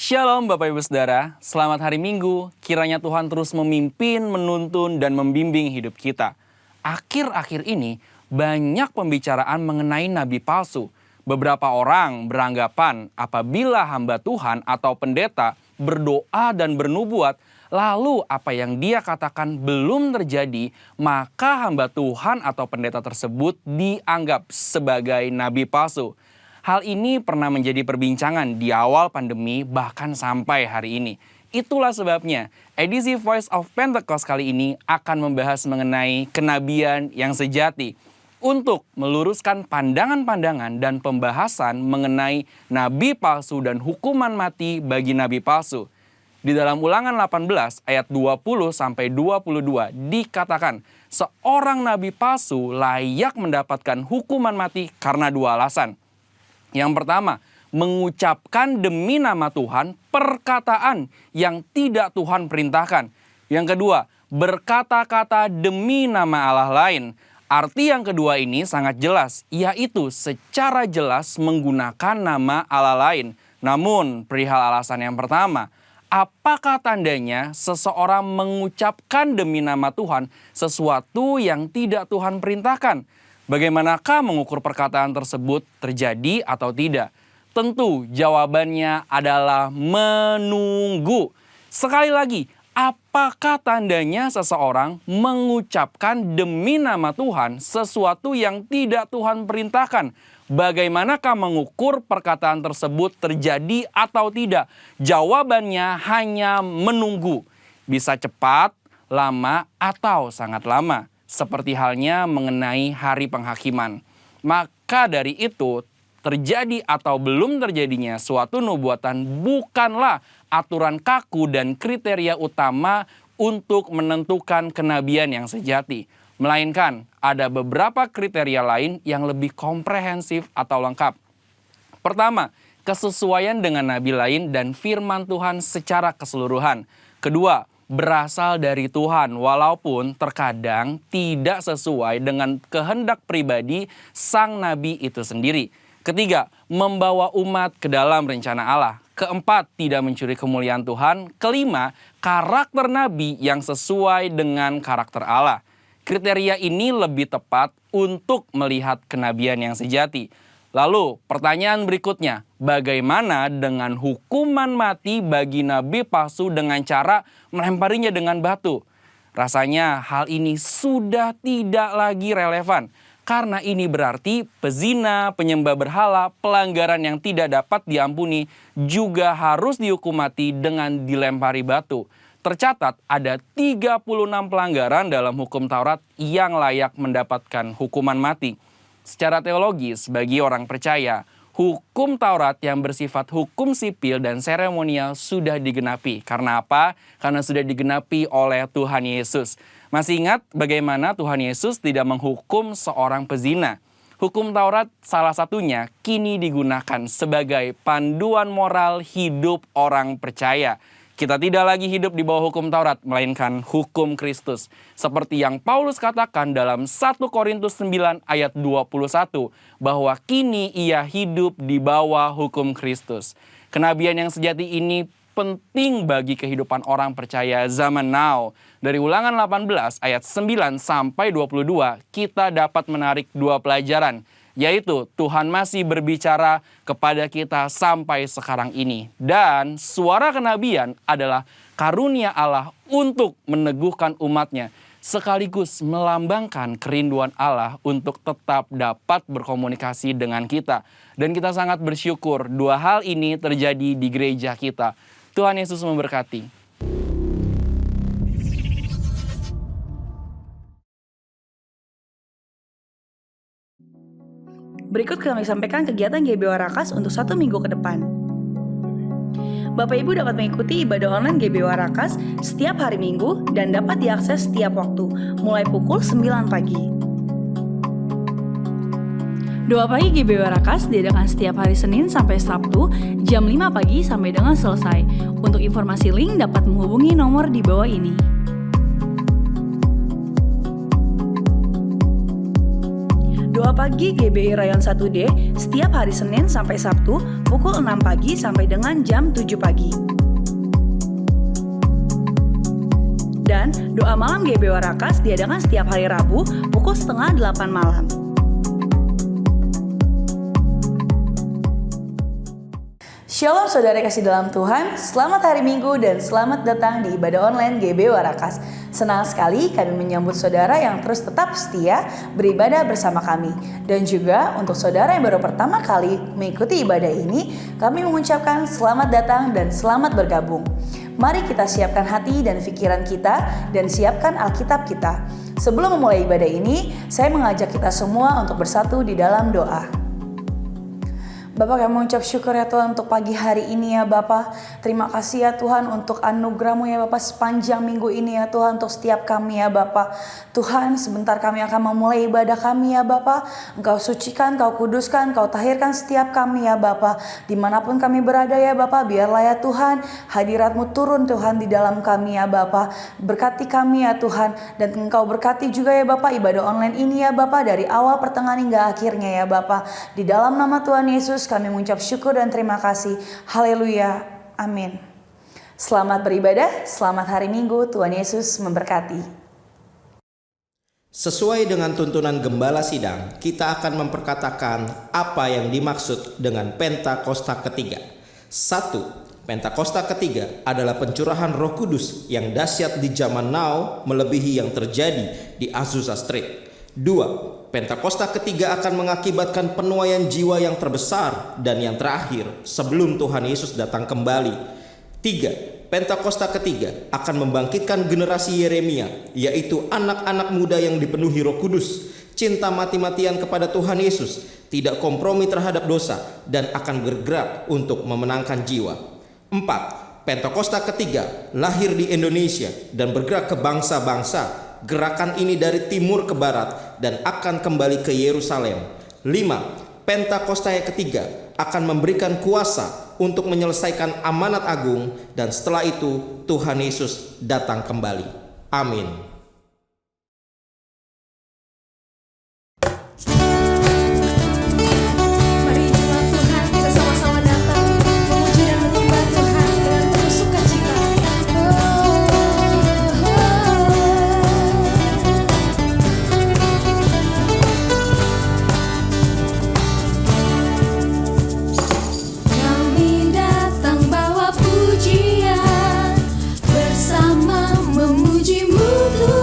Shalom Bapak Ibu Saudara, selamat hari Minggu. Kiranya Tuhan terus memimpin, menuntun, dan membimbing hidup kita. Akhir-akhir ini banyak pembicaraan mengenai nabi palsu. Beberapa orang beranggapan apabila hamba Tuhan atau pendeta berdoa dan bernubuat, lalu apa yang dia katakan belum terjadi, maka hamba Tuhan atau pendeta tersebut dianggap sebagai nabi palsu. Hal ini pernah menjadi perbincangan di awal pandemi bahkan sampai hari ini. Itulah sebabnya edisi Voice of Pentecost kali ini akan membahas mengenai kenabian yang sejati. Untuk meluruskan pandangan-pandangan dan pembahasan mengenai nabi palsu dan hukuman mati bagi nabi palsu. Di dalam Ulangan 18 ayat 20-22 dikatakan seorang nabi palsu layak mendapatkan hukuman mati karena dua alasan. Yang pertama, mengucapkan demi nama Tuhan perkataan yang tidak Tuhan perintahkan. Yang kedua, berkata-kata demi nama Allah lain. Arti yang kedua ini sangat jelas, yaitu secara jelas menggunakan nama Allah lain. Namun, perihal alasan yang pertama, apakah tandanya seseorang mengucapkan demi nama Tuhan sesuatu yang tidak Tuhan perintahkan? Bagaimanakah mengukur perkataan tersebut terjadi atau tidak? Tentu jawabannya adalah menunggu. Sekali lagi, apakah tandanya seseorang mengucapkan demi nama Tuhan sesuatu yang tidak Tuhan perintahkan? Bagaimanakah mengukur perkataan tersebut terjadi atau tidak? Jawabannya hanya menunggu. Bisa cepat, lama, atau sangat lama. Seperti halnya mengenai hari penghakiman. Maka dari itu, terjadi atau belum terjadinya suatu nubuatan bukanlah aturan kaku dan kriteria utama untuk menentukan kenabian yang sejati. Melainkan ada beberapa kriteria lain yang lebih komprehensif atau lengkap. Pertama, kesesuaian dengan nabi lain dan firman Tuhan secara keseluruhan. Kedua, berasal dari Tuhan walaupun terkadang tidak sesuai dengan kehendak pribadi sang nabi itu sendiri. Ketiga, membawa umat ke dalam rencana Allah. Keempat, tidak mencuri kemuliaan Tuhan. Kelima, karakter nabi yang sesuai dengan karakter Allah. Kriteria ini lebih tepat untuk melihat kenabian yang sejati. Lalu pertanyaan berikutnya, bagaimana dengan hukuman mati bagi nabi palsu dengan cara melemparinya dengan batu? Rasanya hal ini sudah tidak lagi relevan. Karena ini berarti pezina, penyembah berhala, pelanggaran yang tidak dapat diampuni juga harus dihukum mati dengan dilempari batu. Tercatat ada 36 pelanggaran dalam hukum Taurat yang layak mendapatkan hukuman mati. Secara teologis, bagi orang percaya, hukum Taurat yang bersifat hukum sipil dan seremonial sudah digenapi. Karena apa? Karena sudah digenapi oleh Tuhan Yesus. Masih ingat bagaimana Tuhan Yesus tidak menghukum seorang pezina? Hukum Taurat salah satunya kini digunakan sebagai panduan moral hidup orang percaya. Kita tidak lagi hidup di bawah hukum Taurat, melainkan hukum Kristus. Seperti yang Paulus katakan dalam 1 Korintus 9 ayat 21, bahwa kini ia hidup di bawah hukum Kristus. Kenabian yang sejati ini penting bagi kehidupan orang percaya zaman now. Dari Ulangan 18 ayat 9 sampai 22, kita dapat menarik dua pelajaran. Yaitu Tuhan masih berbicara kepada kita sampai sekarang ini. Dan suara kenabian adalah karunia Allah untuk meneguhkan umatnya. Sekaligus melambangkan kerinduan Allah untuk tetap dapat berkomunikasi dengan kita. Dan kita sangat bersyukur dua hal ini terjadi di gereja kita. Tuhan Yesus memberkati. Berikut kami sampaikan kegiatan GBW Warakas untuk 1 minggu ke depan. Bapak Ibu dapat mengikuti ibadah online GBW Warakas setiap hari Minggu dan dapat diakses setiap waktu, mulai pukul 9 pagi. Doa pagi GBW Warakas diadakan setiap hari Senin sampai Sabtu, jam 5 pagi sampai dengan selesai. Untuk informasi link dapat menghubungi nomor di bawah ini. Doa pagi GBI Rayon 1D setiap hari Senin sampai Sabtu pukul 6 pagi sampai dengan jam 7 pagi. Dan doa malam GBI Warakas diadakan setiap hari Rabu pukul setengah 8 malam. Shalom saudara kasih dalam Tuhan, selamat hari Minggu dan selamat datang di ibadah online GBI Warakas. Senang sekali kami menyambut saudara yang terus tetap setia beribadah bersama kami. Dan juga untuk saudara yang baru pertama kali mengikuti ibadah ini, kami mengucapkan selamat datang dan selamat bergabung. Mari kita siapkan hati dan pikiran kita dan siapkan Alkitab kita. Sebelum memulai ibadah ini, saya mengajak kita semua untuk bersatu di dalam doa. Bapak, kami mengucap syukur ya Tuhan untuk pagi hari ini ya Bapak. Terima kasih ya Tuhan untuk anugerah-Mu ya Bapak sepanjang minggu ini ya Tuhan untuk setiap kami ya Bapak. Tuhan, sebentar kami akan memulai ibadah kami ya Bapak. Engkau sucikan, Engkau kuduskan, Engkau tahirkan setiap kami ya Bapak. Dimanapun kami berada ya Bapak, biarlah ya Tuhan hadirat-Mu turun Tuhan di dalam kami ya Bapak. Berkati kami ya Tuhan, dan Engkau berkati juga ya Bapak ibadah online ini ya Bapak dari awal pertengahan hingga akhirnya ya Bapak. Di dalam nama Tuhan Yesus kami mengucap syukur dan terima kasih. Haleluya. Amin. Selamat beribadah, selamat hari Minggu. Tuhan Yesus memberkati. Sesuai dengan tuntunan Gembala Sidang, kita akan memperkatakan apa yang dimaksud dengan Pentakosta ketiga. 1. Pentakosta ketiga adalah pencurahan Roh Kudus yang dahsyat di zaman now melebihi yang terjadi di Azusa Street. 2. Pentakosta ketiga akan mengakibatkan penuaian jiwa yang terbesar dan yang terakhir sebelum Tuhan Yesus datang kembali. 3. Pentakosta ketiga akan membangkitkan generasi Yeremia, yaitu anak-anak muda yang dipenuhi Roh Kudus, cinta mati-matian kepada Tuhan Yesus, tidak kompromi terhadap dosa, dan akan bergerak untuk memenangkan jiwa. 4. Pentakosta ketiga lahir di Indonesia dan bergerak ke bangsa-bangsa. Gerakan ini dari timur ke barat dan akan kembali ke Yerusalem. 5. Pentakosta yang ketiga akan memberikan kuasa untuk menyelesaikan amanat agung, dan setelah itu Tuhan Yesus datang kembali. Amin. Mari jemaat Tuhan, kita sama-sama datang memuji dan menyembah Tuhan dengan penuh sukacita. Kami datang bawa pujian bersama memuji-Mu Tuhan.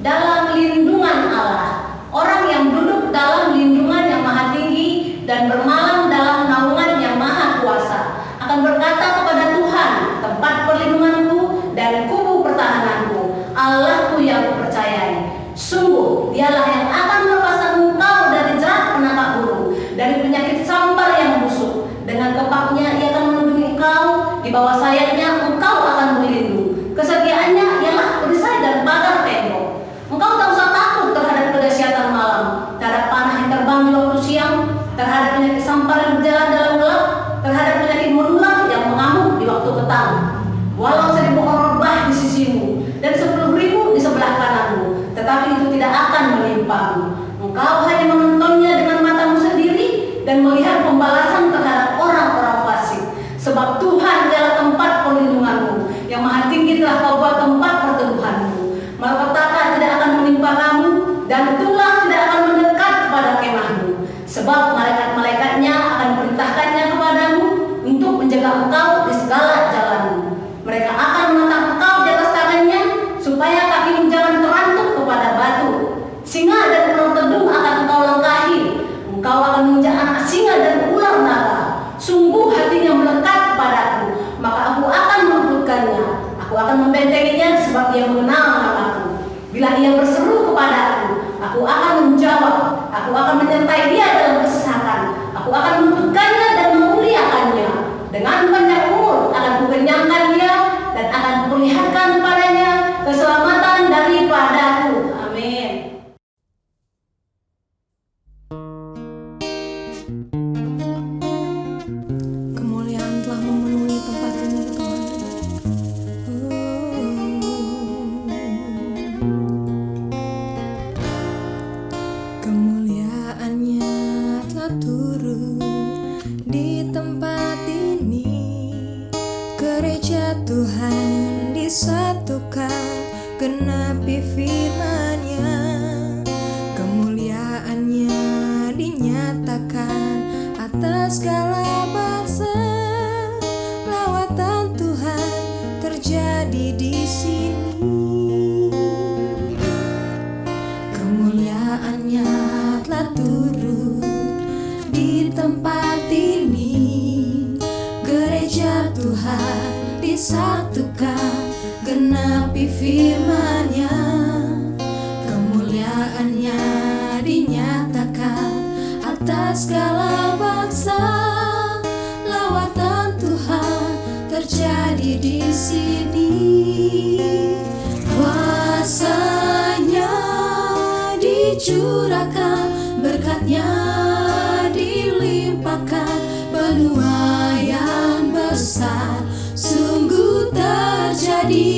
dalam lindungan Allah. Orang yang duduk dalam lindungan yang maha tinggi dan bermalam dalam naungan yang maha kuasa akan berkata kepada Tuhan, tempat perlindunganku dan kubu pertahananku, Allahku yang kupercayai. Sungguh dialah yang akan melepaskan engkau dari jerat penangkap burung, dari penyakit sampar yang busuk. Dengan kepaknya ia akan melindungi engkau, di bawah sayapnya engkau akan berlindung. Kesetiaannya ialah perisai dan pagar tembok. Engkau tak usah takut terhadap kedahsyatan malam, terhadap panah yang terbang di waktu siang, terhadap penyakit sampar yang berjalan dalam gelap, terhadap penyakit menular yang mengamuk di waktu petang. Walau 1000 orang rebah di sisimu dan 10.000 di sebelah kananmu, tetapi itu tidak akan menimpamu. Engkau hanya menontonnya dengan matamu sendiri dan melihat pembalasan terhadap orang-orang fasik. Sebab Tuhan adalah tempat perlindunganmu, yang maha tinggi telah kau buat tempat perteduhanmu. Malapetaka tidak akan menimpa kamu, dan tulah tidak akan mendekat kepada kemahmu. Sebab malaikat-malaikatnya akan perintahkannya kepadamu untuk menjaga engkau di segala jalanmu. Mereka akan menatang engkau di atas tangannya, supaya kakimu jangan terantuk kepada batu. Singa dan ular tedung akan engkau langkahi. Engkau akan menginjak anak singa dan ular naga. Sungguh hatinya melekat kepadaku, maka aku akan meluputkannya. Aku akan membentenginya sebab ia mengenal namaku. Bila ia berseru kepadaku, aku akan menjawab. Aku akan menyertai dia dalam kesesakan. Aku akan meluputkannya dan memuliakannya. Dengan panjang umur akan kukenyangkan dia dan akan kuperlihatkan padanya keselamatan daripadaku. Amin. Kemuliaan telah memenuhi tempat ini, Tuhan. Kemuliaan-Nya telah turun di tempat ini. Gereja Tuhan disatukan, genapi firman-Nya. Kemuliaan-Nya dinyatakan atas segala bangsa. Lawatan Tuhan terjadi di sini. Kemuliaan-Nya telah turun di tempat ini. Gereja Tuhan disatukan, genapi firman-Nya. Kemuliaan-Nya dinyatakan atas segala bangsa. Lawatan Tuhan terjadi di sini. Kuasa-Nya dicurahkan, berkat-Nya dilimpahkan. Penuaian besar sungguh terjadi.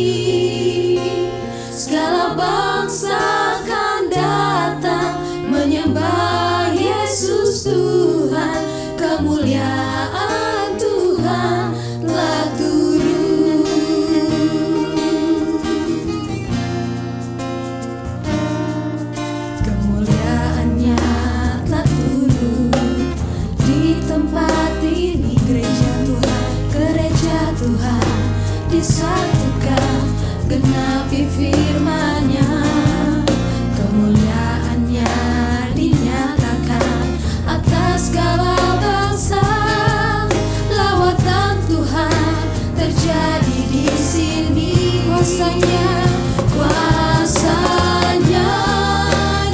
Segala bangsa akan datang menyembah Yesus Tuhan. Kemuliaan Tuhan telah turun. Kemuliaan-Nya telah turun di tempat ini. Gereja Tuhan disatukan, genapi firman-Nya. Kemuliaan-Nya dinyatakan atas segala bangsa. Lawatan Tuhan terjadi di sini. Kuasa-Nya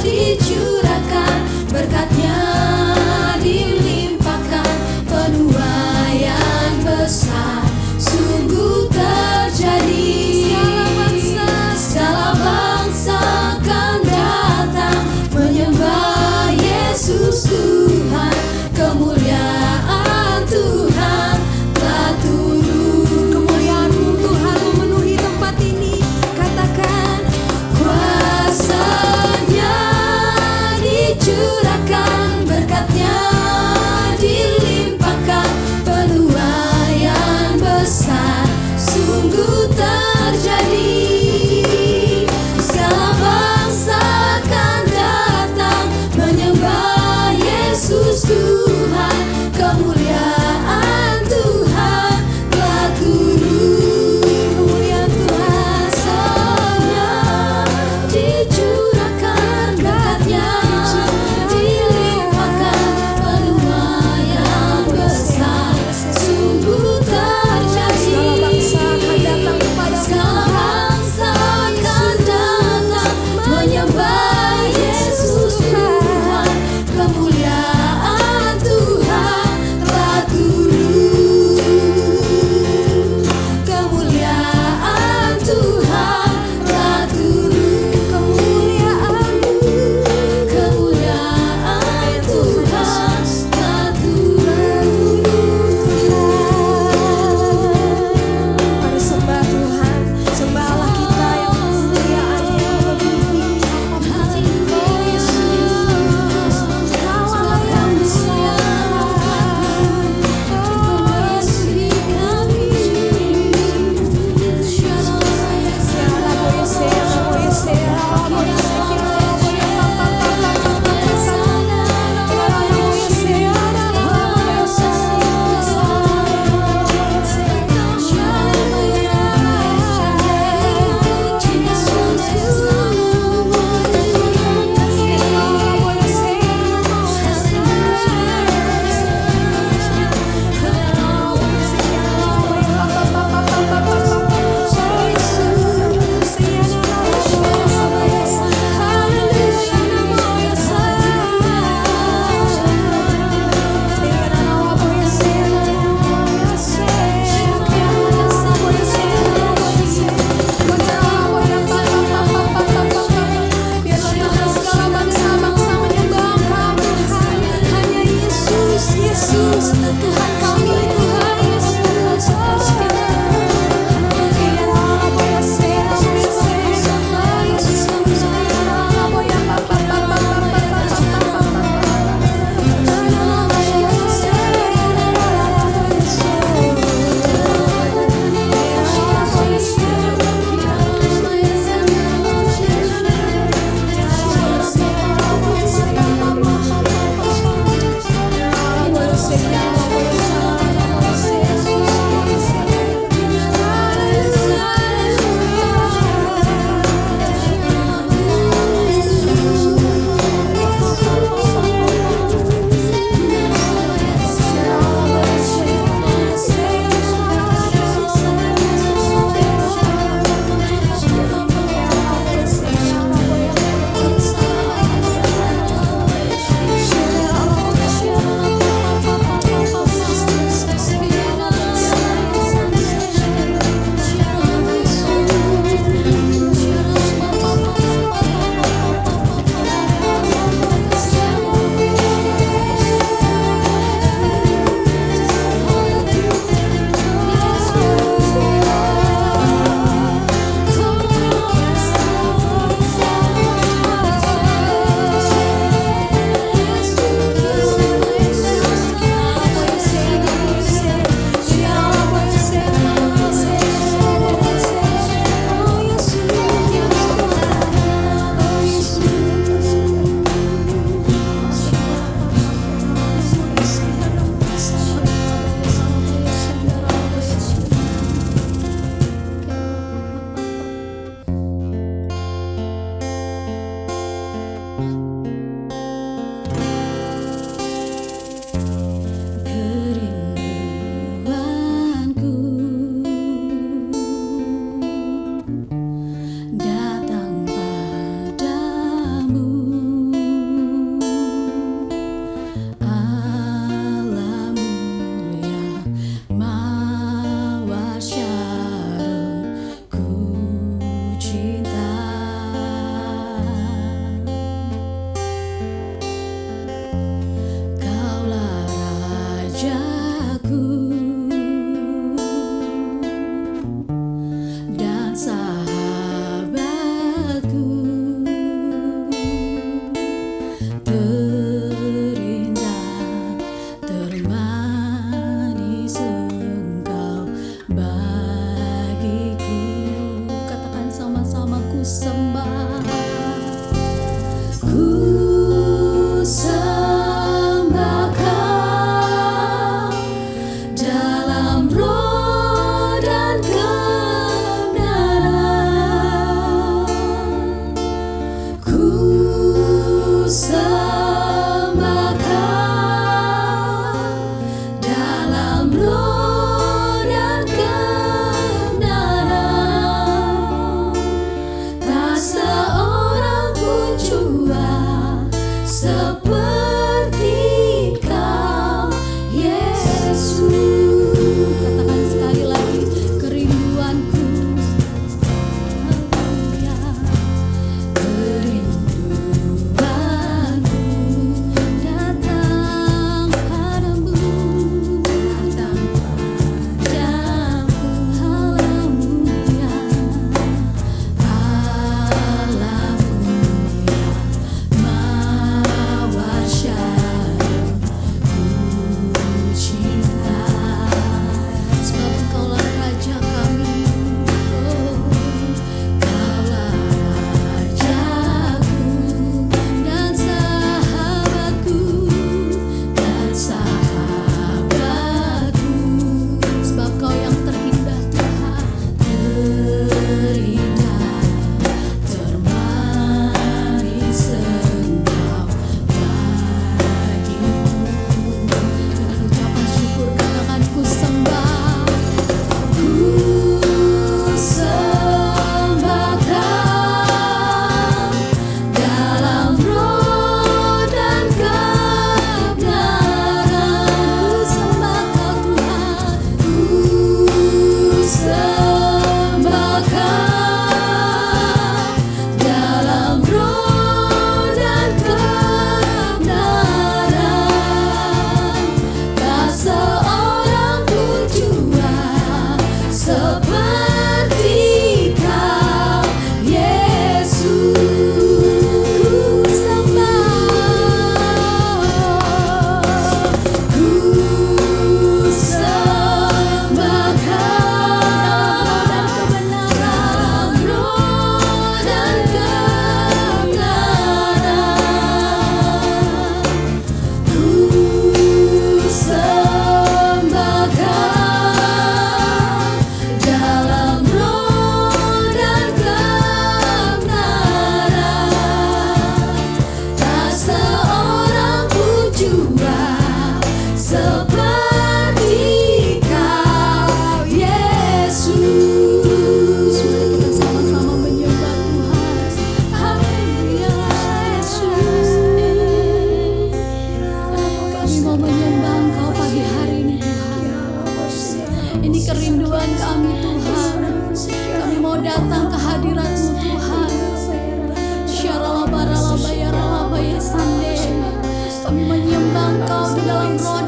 dicurahkan, berkat-Nya dilimpahkan. Penuaian besar sungguh terjadi. Segala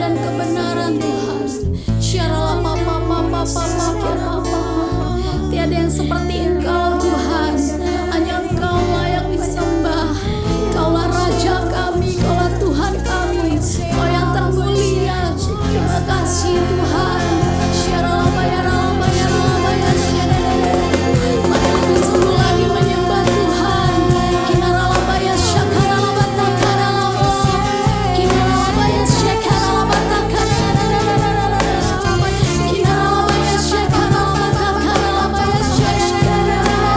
dan kebenaran Tuhan. Syarala mama mama mama mama. Tiada yang seperti Engkau Tuhan. Hanya Engkau layak disembah. Kaulah Raja kami, Kaulah Tuhan kami, Kau yang termulia. Terima kasih Tuhan. Syarala bayarala bayarala bayarala. Mari lebih sungguh lagi menyembah Tuhan. Kinarala bayar syakarala batakarala. Kinarala bayar syakarala batakarala. Kinarala bayar syakarala batakarala bayar syakarala.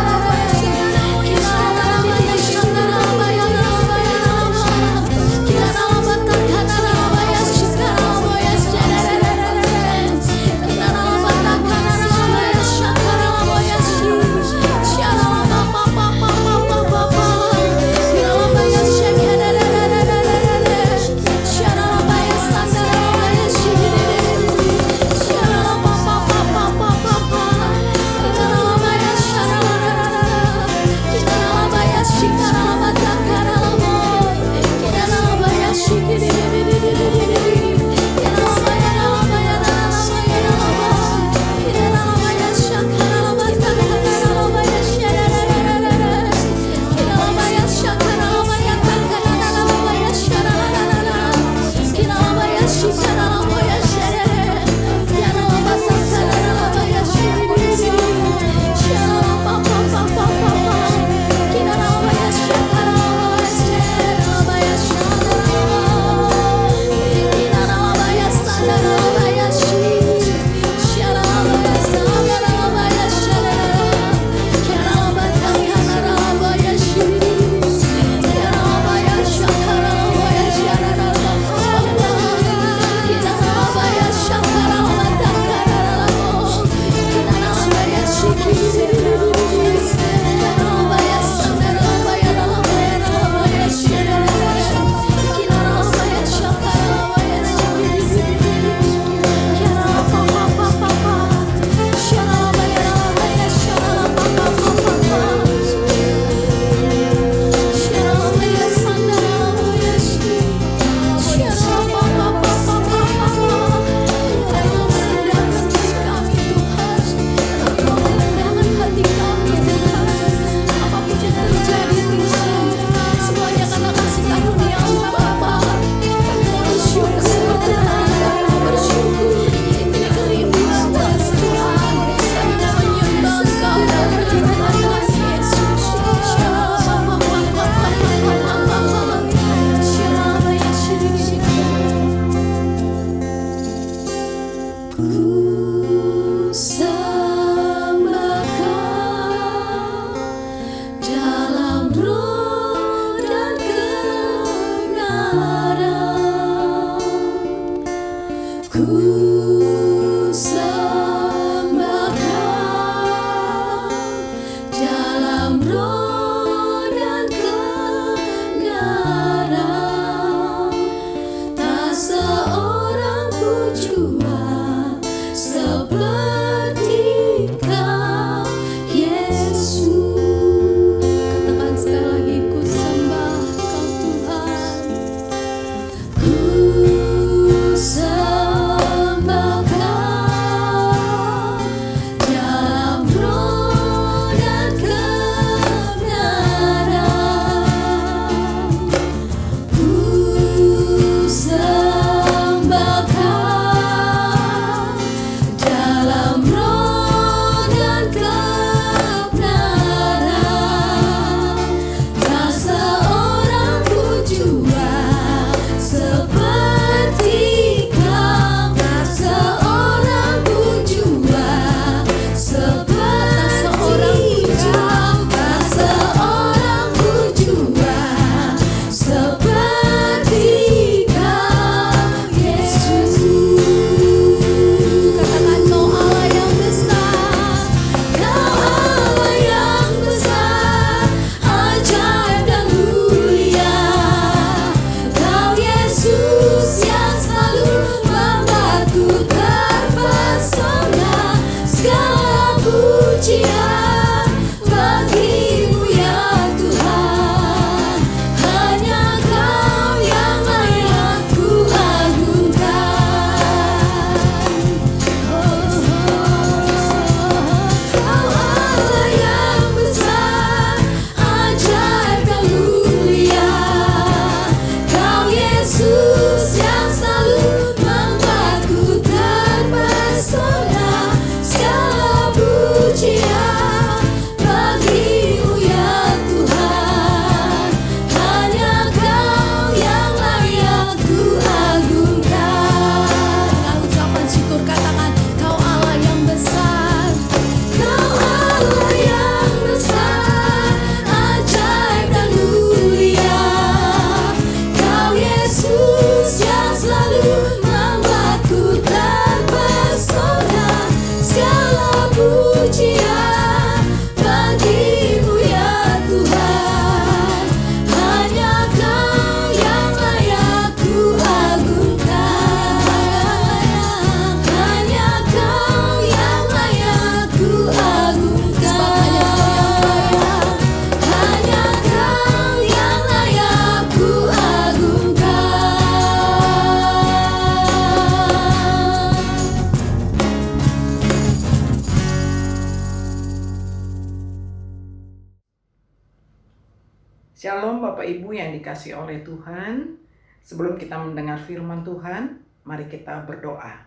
Shalom Bapak Ibu yang dikasihi oleh Tuhan. Sebelum kita mendengar firman Tuhan, mari kita berdoa.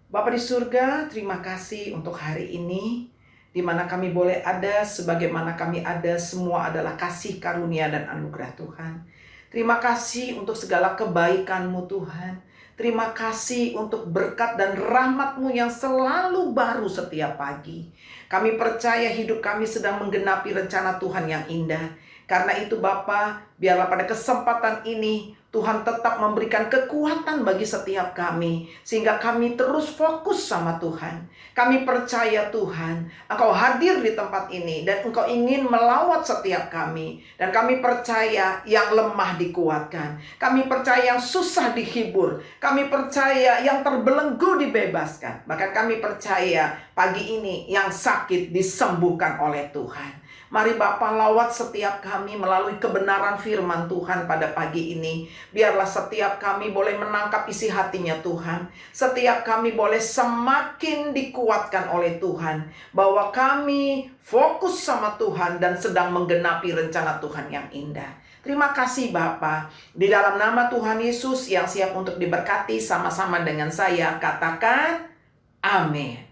Bapa di surga, terima kasih untuk hari ini, di mana kami boleh ada sebagaimana kami ada, semua adalah kasih karunia dan anugerah Tuhan. Terima kasih untuk segala kebaikan-Mu Tuhan. Terima kasih untuk berkat dan rahmat-Mu yang selalu baru setiap pagi. Kami percaya hidup kami sedang menggenapi rencana Tuhan yang indah. Karena itu Bapa, biarlah pada kesempatan ini Tuhan tetap memberikan kekuatan bagi setiap kami, sehingga kami terus fokus sama Tuhan. Kami percaya Tuhan, Engkau hadir di tempat ini dan Engkau ingin melawat setiap kami. Dan kami percaya yang lemah dikuatkan. Kami percaya yang susah dihibur. Kami percaya yang terbelenggu dibebaskan. Bahkan kami percaya pagi ini yang sakit disembuhkan oleh Tuhan. Mari Bapa lawat setiap kami melalui kebenaran firman Tuhan pada pagi ini. Biarlah setiap kami boleh menangkap isi hatinya Tuhan. Setiap kami boleh semakin dikuatkan oleh Tuhan. Bahwa kami fokus sama Tuhan dan sedang menggenapi rencana Tuhan yang indah. Terima kasih Bapa. Di dalam nama Tuhan Yesus yang siap untuk diberkati sama-sama dengan saya, katakan amin.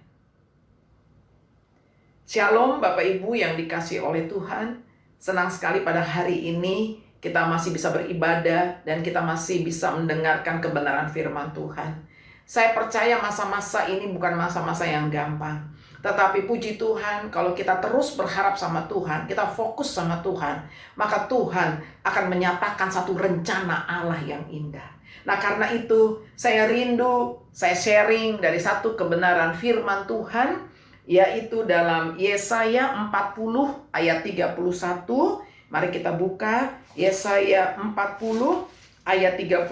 Shalom Bapak Ibu yang dikasihi oleh Tuhan. Senang sekali pada hari ini kita masih bisa beribadah dan kita masih bisa mendengarkan kebenaran firman Tuhan. Saya percaya masa-masa ini bukan masa-masa yang gampang. Tetapi puji Tuhan, kalau kita terus berharap sama Tuhan, kita fokus sama Tuhan, maka Tuhan akan menyatakan satu rencana Allah yang indah. Nah karena itu saya rindu, saya sharing dari satu kebenaran firman Tuhan, yaitu dalam Yesaya 40 ayat 31. Mari kita buka Yesaya 40 ayat 31.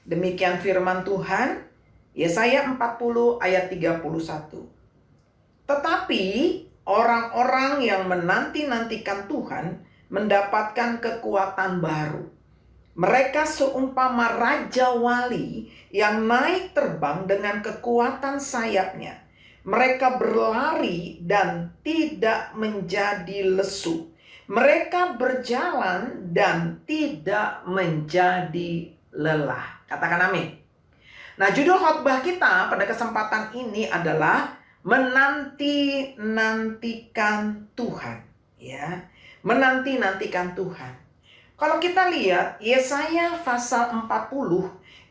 Demikian firman Tuhan, Yesaya 40 ayat 31. Tetapi orang-orang yang menanti-nantikan Tuhan mendapatkan kekuatan baru. Mereka seumpama raja wali yang naik terbang dengan kekuatan sayapnya. Mereka berlari dan tidak menjadi lesu. Mereka berjalan dan tidak menjadi lelah. Katakan amin. Nah, judul khotbah kita pada kesempatan ini adalah menanti-nantikan Tuhan. Ya, menanti-nantikan Tuhan. Kalau kita lihat Yesaya pasal 40,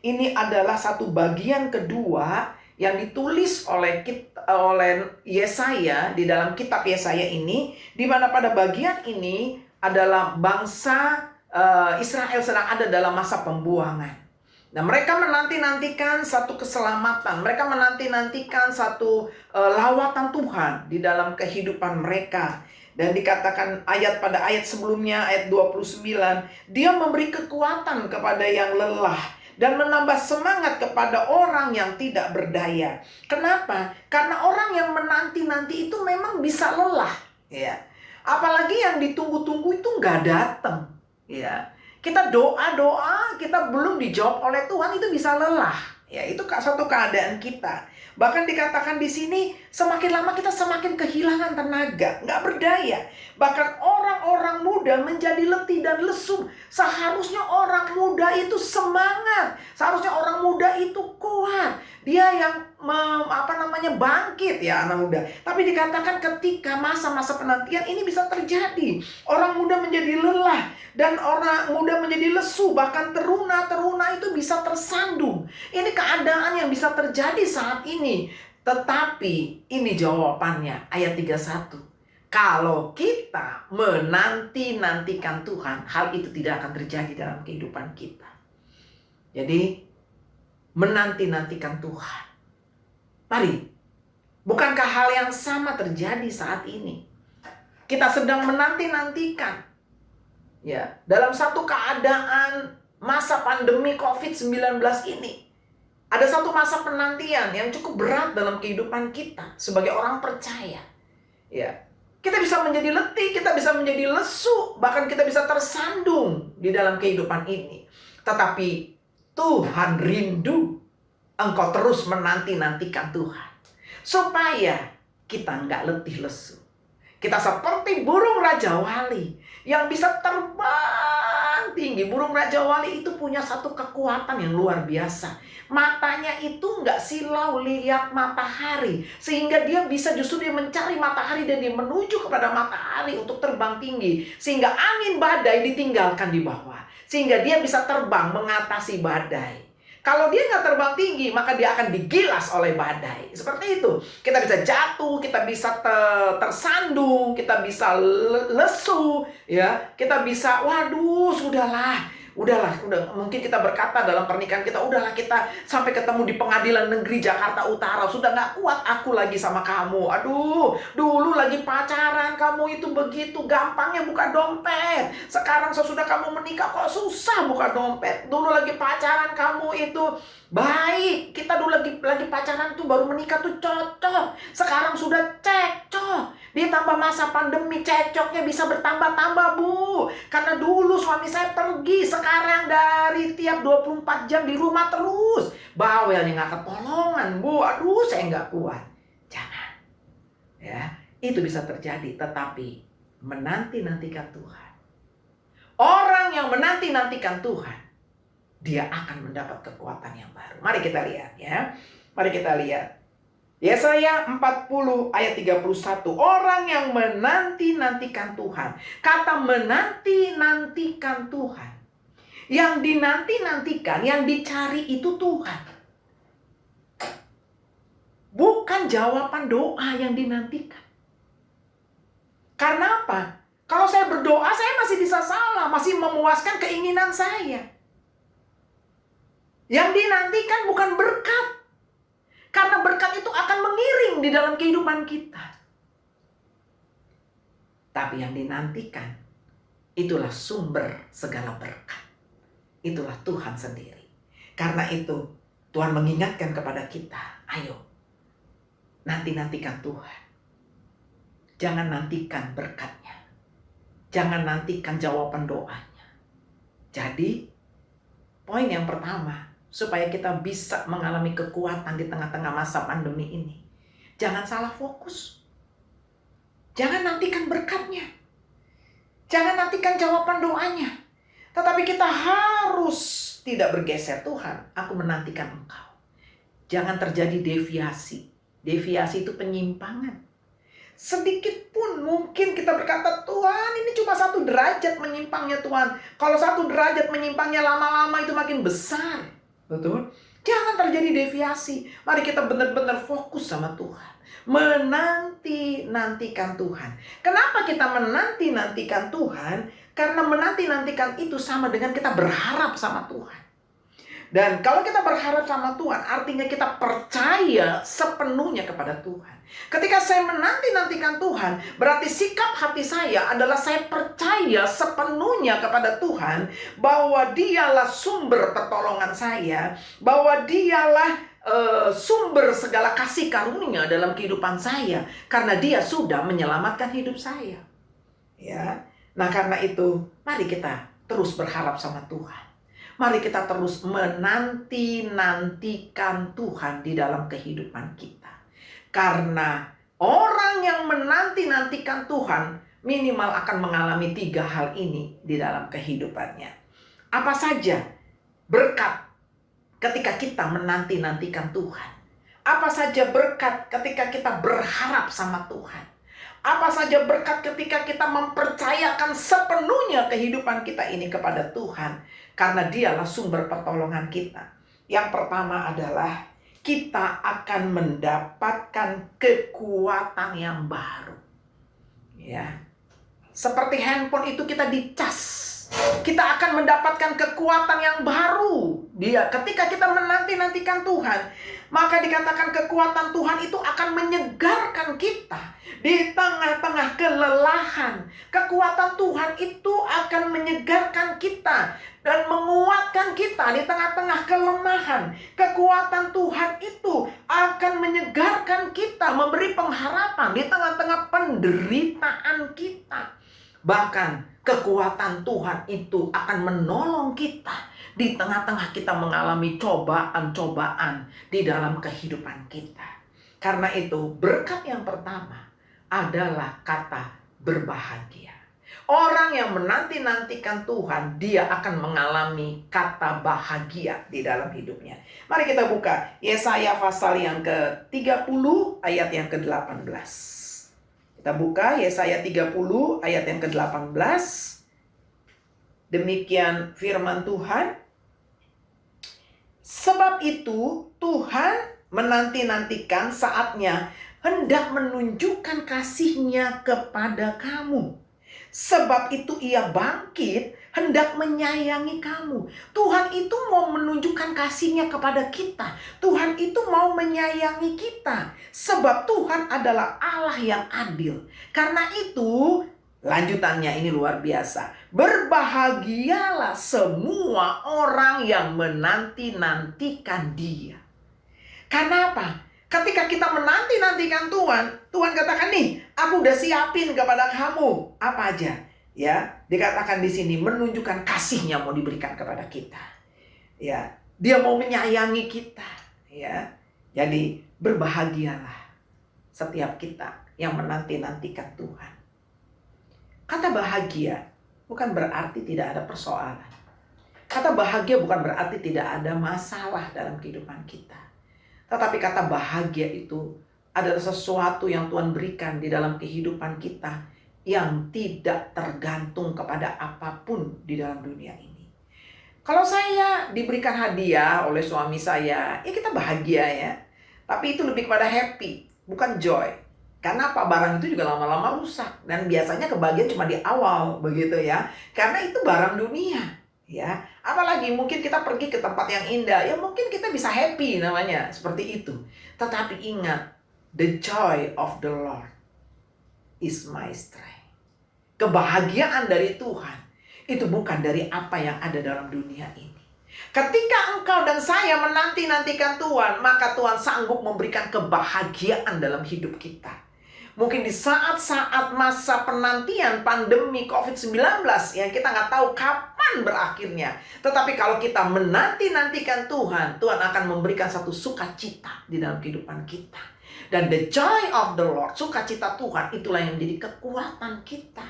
ini adalah satu bagian kedua yang ditulis oleh Yesaya di dalam kitab Yesaya ini, di mana pada bagian ini adalah bangsa Israel sedang ada dalam masa pembuangan. Nah, mereka menanti-nantikan satu keselamatan, mereka menanti-nantikan satu lawatan Tuhan di dalam kehidupan mereka. Dan dikatakan pada ayat sebelumnya, ayat 29, Dia memberi kekuatan kepada yang lelah dan menambah semangat kepada orang yang tidak berdaya. Kenapa? Karena orang yang menanti-nanti itu memang bisa lelah, ya. Apalagi yang ditunggu-tunggu itu nggak datang, ya. Kita doa-doa, kita belum dijawab oleh Tuhan, itu bisa lelah, ya. Itu satu keadaan kita. Bahkan dikatakan di sini, semakin lama kita semakin kehilangan tenaga, nggak berdaya. Bahkan orang-orang muda menjadi letih dan lesu. Seharusnya orang muda itu semangat, seharusnya orang muda itu kuat. Dia yang bangkit ya anak muda. Tapi dikatakan ketika masa-masa penantian ini bisa terjadi. Orang muda menjadi lelah dan orang muda menjadi lesu. Bahkan teruna-teruna itu bisa tersandung. Ini keadaan yang bisa terjadi saat ini. Tetapi ini jawabannya ayat 31. Kalau kita menanti-nantikan Tuhan, hal itu tidak akan terjadi dalam kehidupan kita. Jadi menanti-nantikan Tuhan. Mari, bukankah hal yang sama terjadi saat ini? Kita sedang menanti-nantikan. Ya, dalam satu keadaan masa pandemi COVID-19 ini, ada satu masa penantian yang cukup berat dalam kehidupan kita sebagai orang percaya. Ya, kita bisa menjadi letih, kita bisa menjadi lesu, bahkan kita bisa tersandung di dalam kehidupan ini. Tetapi Tuhan rindu engkau terus menanti-nantikan Tuhan, supaya kita nggak letih lesu. Kita seperti burung Raja Wali yang bisa terbang tinggi. Burung Raja Wali itu punya satu kekuatan yang luar biasa. Matanya itu nggak silau lihat matahari. Sehingga dia bisa justru dia mencari matahari dan dia menuju kepada matahari untuk terbang tinggi. Sehingga angin badai ditinggalkan di bawah. Sehingga dia bisa terbang mengatasi badai. Kalau dia nggak terbang tinggi, maka dia akan digilas oleh badai. Seperti itu. Kita bisa jatuh, kita bisa tersandung, kita bisa lesu, ya. Kita bisa, waduh, sudahlah. Mungkin kita berkata dalam pernikahan kita, udahlah kita sampai ketemu di Pengadilan Negeri Jakarta Utara. Sudah nggak kuat aku lagi sama kamu. Aduh, dulu lagi pacaran kamu itu begitu gampangnya buka dompet. Sekarang sesudah kamu menikah kok susah buka dompet. Dulu lagi pacaran kamu itu baik. Kita dulu lagi pacaran tuh baru menikah tuh cocok. Sekarang sudah cekcok. Ditambah masa pandemi, cekcoknya bisa bertambah-tambah, Bu. Karena dulu suami saya pergi, sekarang dari tiap 24 jam di rumah terus. Bawelnya nggak ketolongan, Bu. Aduh, saya nggak kuat. Jangan. Ya, itu bisa terjadi, tetapi menanti-nantikan Tuhan. Orang yang menanti-nantikan Tuhan, dia akan mendapat kekuatan yang baru. Mari kita lihat, ya. Mari kita lihat. Yesaya 40 ayat 31. Orang yang menanti-nantikan Tuhan. Kata menanti-nantikan Tuhan. Yang dinanti-nantikan, yang dicari itu Tuhan. Bukan jawaban doa yang dinantikan. Karena apa? Kalau saya berdoa, saya masih bisa salah. Masih memuaskan keinginan saya. Yang dinantikan bukan berkat. Karena berkat itu akan mengiring di dalam kehidupan kita. Tapi yang dinantikan, itulah sumber segala berkat. Itulah Tuhan sendiri. Karena itu, Tuhan mengingatkan kepada kita, ayo, nantikan Tuhan. Jangan nantikan berkatnya. Jangan nantikan jawaban doanya. Jadi, poin yang pertama, supaya kita bisa mengalami kekuatan di tengah-tengah masa pandemi ini. Jangan salah fokus. Jangan nantikan berkatnya. Jangan nantikan jawaban doanya. Tetapi kita harus tidak bergeser. Tuhan, aku menantikan Engkau. Jangan terjadi deviasi. Deviasi itu penyimpangan. Sedikit pun mungkin kita berkata, Tuhan ini cuma 1 derajat menyimpangnya Tuhan. Kalau 1 derajat menyimpangnya lama-lama itu makin besar. Betul? Jangan terjadi deviasi. Mari kita benar-benar fokus sama Tuhan. Menanti-nantikan Tuhan. Kenapa kita menanti-nantikan Tuhan? Karena menanti-nantikan itu sama dengan kita berharap sama Tuhan. Dan kalau kita berharap sama Tuhan, artinya kita percaya sepenuhnya kepada Tuhan. Ketika saya menanti-nantikan Tuhan, berarti sikap hati saya adalah saya percaya sepenuhnya kepada Tuhan, bahwa Dialah sumber pertolongan saya, bahwa Dialah sumber segala kasih karunia dalam kehidupan saya, karena Dia sudah menyelamatkan hidup saya. Ya, nah karena itu, mari kita terus berharap sama Tuhan. Mari kita terus menanti-nantikan Tuhan di dalam kehidupan kita. Karena orang yang menanti-nantikan Tuhan minimal akan mengalami 3 hal ini di dalam kehidupannya. Apa saja berkat ketika kita menanti-nantikan Tuhan? Apa saja berkat ketika kita berharap sama Tuhan? Apa saja berkat ketika kita mempercayakan sepenuhnya kehidupan kita ini kepada Tuhan? Karena Dialah sumber pertolongan kita. Yang pertama adalah kita akan mendapatkan kekuatan yang baru. Ya. Seperti handphone itu kita dicas. Kita akan mendapatkan kekuatan yang baru. Ketika kita menanti-nantikan Tuhan, maka dikatakan kekuatan Tuhan itu akan menyegarkan kita di tengah-tengah kelelahan. Kekuatan Tuhan itu akan menyegarkan kita dan menguatkan kita di tengah-tengah kelemahan. Kekuatan Tuhan itu akan menyegarkan kita, memberi pengharapan di tengah-tengah penderitaan kita. Bahkan kekuatan Tuhan itu akan menolong kita di tengah-tengah kita mengalami cobaan-cobaan di dalam kehidupan kita. Karena itu berkat yang pertama adalah kata berbahagia. Orang yang menanti-nantikan Tuhan, dia akan mengalami kata bahagia di dalam hidupnya. Mari kita buka Yesaya pasal yang ke-30 ayat yang ke-18. Kita buka Yesaya 30 ayat yang ke-18. Demikian firman Tuhan. Sebab itu Tuhan menanti-nantikan saatnya hendak menunjukkan kasih-Nya kepada kamu. Sebab itu ia bangkit hendak menyayangi kamu. Tuhan itu mau menunjukkan kasih-Nya kepada kita. Tuhan itu mau menyayangi kita. Sebab Tuhan adalah Allah yang adil. Karena itu, lanjutannya ini luar biasa. Berbahagialah semua orang yang menanti-nantikan Dia. Karena apa? Ketika kita menanti-nantikan Tuhan, Tuhan katakan nih, aku udah siapin kepada kamu. Apa aja? Ya, dikatakan di sini menunjukkan kasih-Nya mau diberikan kepada kita. Ya, Dia mau menyayangi kita. Ya, jadi berbahagialah setiap kita yang menanti-nantikan Tuhan. Kata bahagia bukan berarti tidak ada persoalan. Kata bahagia bukan berarti tidak ada masalah dalam kehidupan kita. Tetapi kata bahagia itu adalah sesuatu yang Tuhan berikan di dalam kehidupan kita yang tidak tergantung kepada apapun di dalam dunia ini. Kalau saya diberikan hadiah oleh suami saya, ya kita bahagia ya. Tapi itu lebih kepada happy, bukan joy. Karena apa? Barang itu juga lama-lama rusak. Dan biasanya kebahagiaan cuma di awal, begitu ya. Karena itu barang dunia. Ya, apalagi mungkin kita pergi ke tempat yang indah, ya mungkin kita bisa happy namanya, seperti itu. Tetapi ingat, the joy of the Lord is my strength. Kebahagiaan dari Tuhan itu bukan dari apa yang ada dalam dunia ini. Ketika engkau dan saya menanti-nantikan Tuhan, maka Tuhan sanggup memberikan kebahagiaan dalam hidup kita. Mungkin di saat-saat masa penantian pandemi COVID-19 yang kita nggak tahu kapan berakhirnya. Tetapi kalau kita menanti-nantikan Tuhan, Tuhan akan memberikan satu sukacita di dalam kehidupan kita. Dan the joy of the Lord, sukacita Tuhan, itulah yang menjadi kekuatan kita.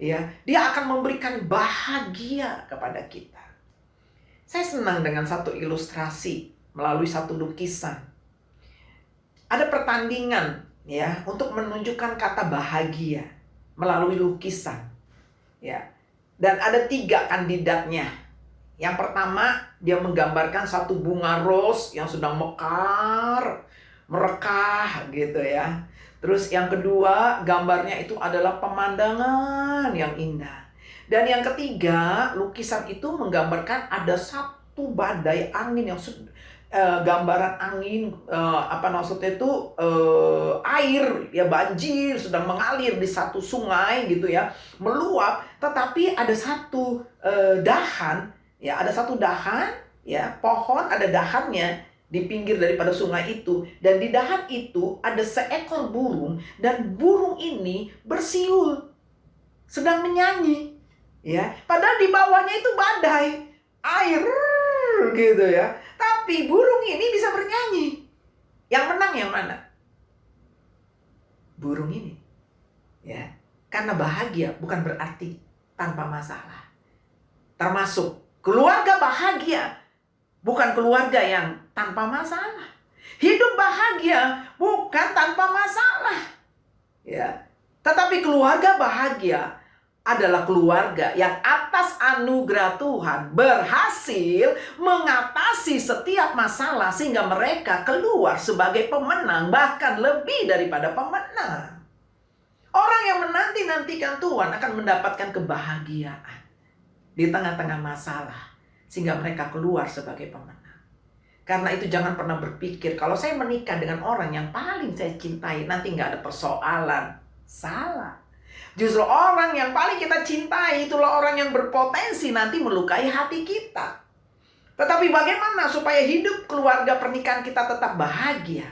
Ya, Dia akan memberikan bahagia kepada kita. Saya senang dengan satu ilustrasi melalui satu lukisan. Ada pertandingan ya untuk menunjukkan kata bahagia melalui lukisan. Ya. Dan ada 3 kandidatnya. Yang pertama, dia menggambarkan satu bunga ros yang sedang mekar, merekah gitu ya. Terus yang kedua, gambarnya itu adalah pemandangan yang indah. Dan yang ketiga, lukisan itu menggambarkan ada satu badai angin yang gambaran angin, apa maksudnya itu air ya, banjir sedang mengalir di satu sungai gitu ya, meluap. Tetapi ada satu dahan ya, ada satu dahan ya, pohon ada dahannya di pinggir daripada sungai itu, dan di dahan itu ada seekor burung, dan burung ini bersiul sedang menyanyi ya, padahal di bawahnya itu badai air gitu ya. Tapi burung ini bisa bernyanyi. Yang menang yang mana? Burung ini. Ya. Karena bahagia bukan berarti tanpa masalah. Termasuk keluarga bahagia bukan keluarga yang tanpa masalah. Hidup bahagia bukan tanpa masalah. Ya. Tetapi keluarga bahagia adalah keluarga yang atas anugerah Tuhan berhasil mengatasi setiap masalah sehingga mereka keluar sebagai pemenang, bahkan lebih daripada pemenang. Orang yang menanti-nantikan Tuhan akan mendapatkan kebahagiaan di tengah-tengah masalah sehingga mereka keluar sebagai pemenang. Karena itu jangan pernah berpikir kalau saya menikah dengan orang yang paling saya cintai nanti nggak ada persoalan. Salah. Justru orang yang paling kita cintai itulah orang yang berpotensi nanti melukai hati kita. Tetapi bagaimana supaya hidup keluarga pernikahan kita tetap bahagia?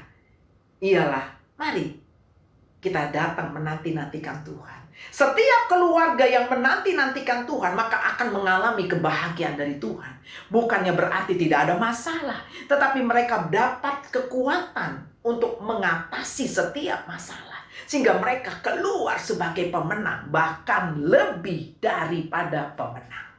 Ialah, mari kita datang menanti-nantikan Tuhan. Setiap keluarga yang menanti-nantikan Tuhan maka akan mengalami kebahagiaan dari Tuhan. Bukannya berarti tidak ada masalah, tetapi mereka dapat kekuatan untuk mengatasi setiap masalah. Sehingga mereka keluar sebagai pemenang, bahkan lebih daripada pemenang.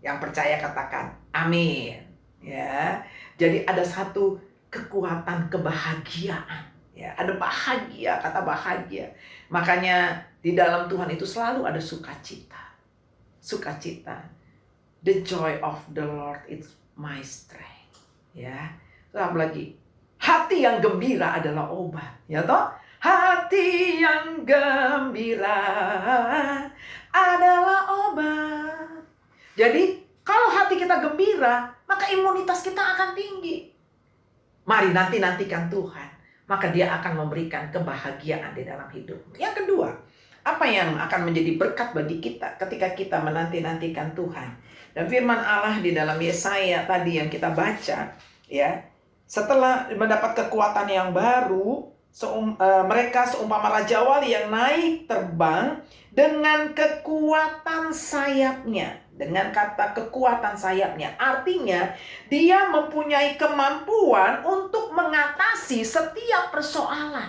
Yang percaya katakan amin. Ya. Jadi ada satu kekuatan kebahagiaan. Ya, ada bahagia, kata bahagia. Makanya di dalam Tuhan itu selalu ada sukacita. Sukacita. The joy of the Lord is my strength. Ya. Terus lagi, hati yang gembira adalah obat. Ya toh? Hati yang gembira adalah obat. Jadi, kalau hati kita gembira, maka imunitas kita akan tinggi. Mari nantikan Tuhan, maka Dia akan memberikan kebahagiaan di dalam hidup. Yang kedua, apa yang akan menjadi berkat bagi kita ketika kita menanti-nantikan Tuhan? Dan firman Allah di dalam Yesaya tadi yang kita baca, ya, setelah mendapat kekuatan yang baru, mereka seumpama raja wali yang naik terbang dengan kekuatan sayapnya. Dengan kata kekuatan sayapnya, artinya dia mempunyai kemampuan untuk mengatasi setiap persoalan.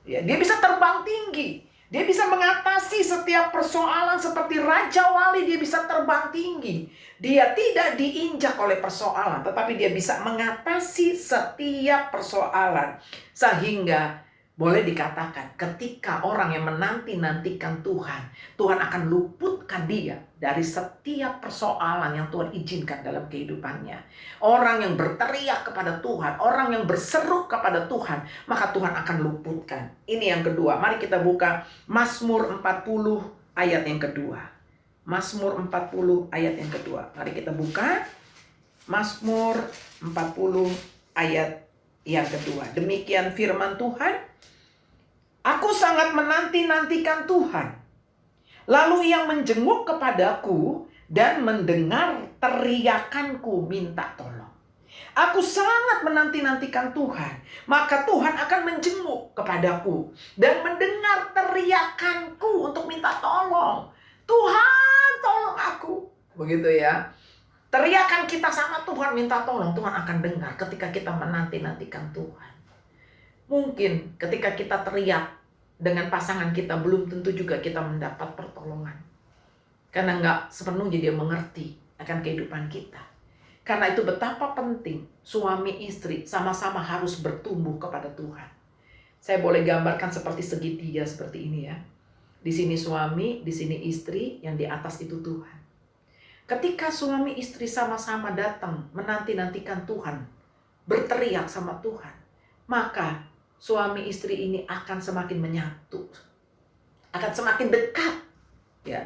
Ya, dia bisa terbang tinggi. Dia bisa mengatasi setiap persoalan seperti raja wali, dia bisa terbang tinggi. Dia tidak diinjak oleh persoalan, tetapi dia bisa mengatasi setiap persoalan. Sehingga boleh dikatakan ketika orang yang menanti-nantikan Tuhan, Tuhan akan luputkan dia dari setiap persoalan yang Tuhan izinkan dalam kehidupannya. Orang yang berteriak kepada Tuhan, orang yang berseru kepada Tuhan, maka Tuhan akan luputkan. Ini yang kedua. Mari kita buka Mazmur 40 ayat yang kedua. Mazmur 40 ayat yang kedua. Mari kita buka Mazmur 40 ayat yang kedua. Demikian firman Tuhan. Aku sangat menanti-nantikan Tuhan. Lalu Ia menjenguk kepadaku dan mendengar teriakanku minta tolong. Aku sangat menanti-nantikan Tuhan. Maka Tuhan akan menjenguk kepadaku dan mendengar teriakanku untuk minta tolong. Tuhan, tolong aku. Begitu ya. Teriakan kita sama Tuhan minta tolong, Tuhan akan dengar ketika kita menanti-nantikan Tuhan. Mungkin ketika kita teriak dengan pasangan kita, belum tentu juga kita mendapat pertolongan. Karena nggak sepenuhnya dia mengerti akan kehidupan kita. Karena itu betapa penting suami istri sama-sama harus bertumbuh kepada Tuhan. Saya boleh gambarkan seperti segitiga seperti ini ya. Di sini suami, di sini istri, yang di atas itu Tuhan. Ketika suami istri sama-sama datang menanti-nantikan Tuhan, berteriak sama Tuhan, maka suami istri ini akan semakin menyatu, akan semakin dekat. Ya,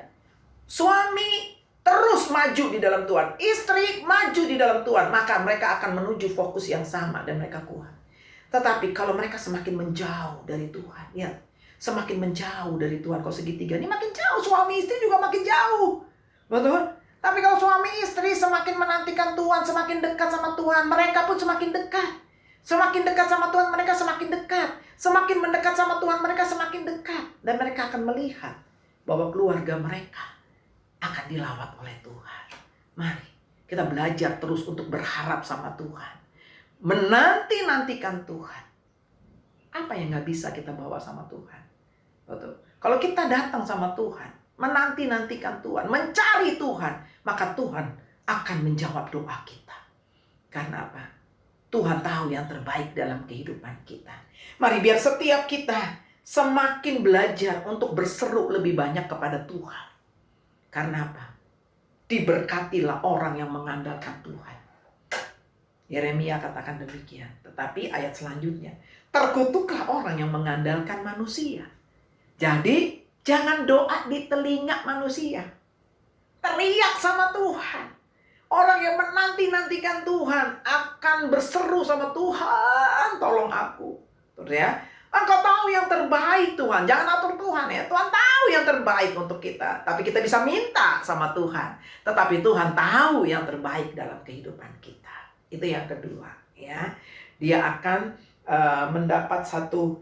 suami terus maju di dalam Tuhan, istri maju di dalam Tuhan, maka mereka akan menuju fokus yang sama dan mereka kuat. Tetapi kalau mereka semakin menjauh dari Tuhan, ya, semakin menjauh dari Tuhan, kalau segitiga ini makin jauh, suami istri juga makin jauh, betul? Tapi kalau suami istri semakin menantikan Tuhan, semakin dekat sama Tuhan, mereka pun semakin dekat. Semakin dekat sama Tuhan, mereka semakin dekat. Semakin mendekat sama Tuhan, mereka semakin dekat. Dan mereka akan melihat bahwa keluarga mereka akan dilawat oleh Tuhan. Mari kita belajar terus untuk berharap sama Tuhan. Menanti-nantikan Tuhan. Apa yang gak bisa kita bawa sama Tuhan? Betul. Kalau kita datang sama Tuhan, menanti-nantikan Tuhan, mencari Tuhan, maka Tuhan akan menjawab doa kita. Karena apa? Tuhan tahu yang terbaik dalam kehidupan kita. Mari biar setiap kita semakin belajar untuk berseru lebih banyak kepada Tuhan. Karena apa? Diberkatilah orang yang mengandalkan Tuhan. Yeremia katakan demikian. Tetapi ayat selanjutnya, terkutuklah orang yang mengandalkan manusia. Jadi jangan doa di telinga manusia. Teriak sama Tuhan. Orang yang menanti-nantikan Tuhan akan berseru sama Tuhan, tolong aku. Terus ya, engkau tahu yang terbaik Tuhan. Jangan atur Tuhan ya. Tuhan tahu yang terbaik untuk kita. Tapi kita bisa minta sama Tuhan. Tetapi Tuhan tahu yang terbaik dalam kehidupan kita. Itu yang kedua ya. Dia akan mendapat satu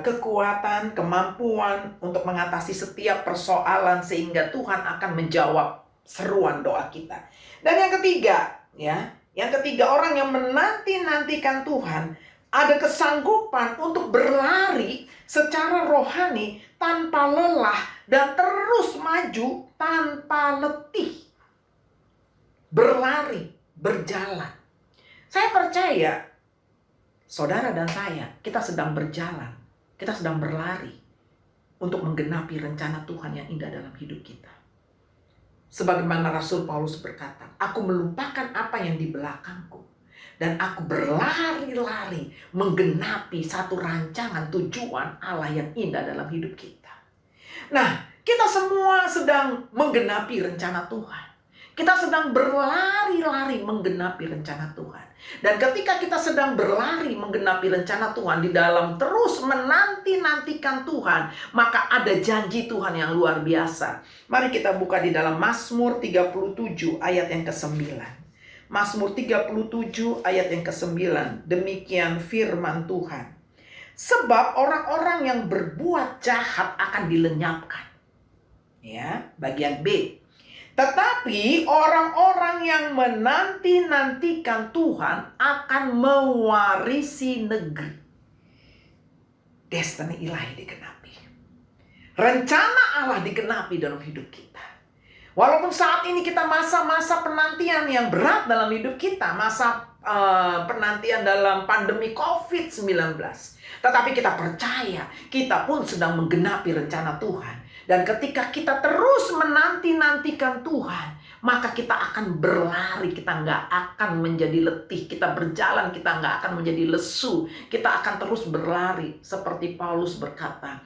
kekuatan, kemampuan untuk mengatasi setiap persoalan sehingga Tuhan akan menjawab seruan doa kita. Dan yang ketiga, ya, yang ketiga orang yang menanti-nantikan Tuhan ada kesanggupan untuk berlari secara rohani tanpa lelah dan terus maju tanpa letih. Berlari, berjalan. Saya percaya, saudara dan saya, kita sedang berjalan, kita sedang berlari untuk menggenapi rencana Tuhan yang indah dalam hidup kita. Sebagaimana Rasul Paulus berkata, aku melupakan apa yang di belakangku, dan aku berlari-lari menggenapi satu rancangan tujuan Allah yang indah dalam hidup kita. Nah, kita semua sedang menggenapi rencana Tuhan. Kita sedang berlari-lari menggenapi rencana Tuhan. Dan ketika kita sedang berlari menggenapi rencana Tuhan di dalam terus menanti-nantikan Tuhan, maka ada janji Tuhan yang luar biasa. Mari kita buka di dalam Mazmur 37 ayat yang ke-9. Mazmur 37 ayat yang ke-9. Demikian firman Tuhan. Sebab orang-orang yang berbuat jahat akan dilenyapkan. Ya, bagian B. Tetapi orang-orang yang menanti-nantikan Tuhan akan mewarisi negeri. Destiny ilahi digenapi. Rencana Allah digenapi dalam hidup kita. Walaupun saat ini kita masa-masa penantian yang berat dalam hidup kita. Masa penantian dalam pandemi COVID-19. Tetapi kita percaya kita pun sedang menggenapi rencana Tuhan. Dan ketika kita terus menanti-nantikan Tuhan, maka kita akan berlari, kita nggak akan menjadi letih. Kita berjalan, kita nggak akan menjadi lesu. Kita akan terus berlari. Seperti Paulus berkata,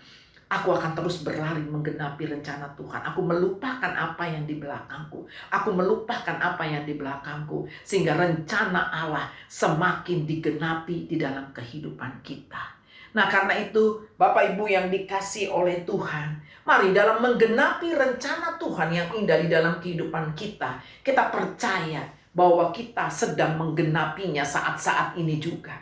aku akan terus berlari menggenapi rencana Tuhan. Aku melupakan apa yang di belakangku. Aku melupakan apa yang di belakangku. Sehingga rencana Allah semakin digenapi di dalam kehidupan kita. Nah, karena itu Bapak Ibu yang dikasih oleh Tuhan, mari dalam menggenapi rencana Tuhan yang indah di dalam kehidupan kita, kita percaya bahwa kita sedang menggenapinya saat-saat ini juga.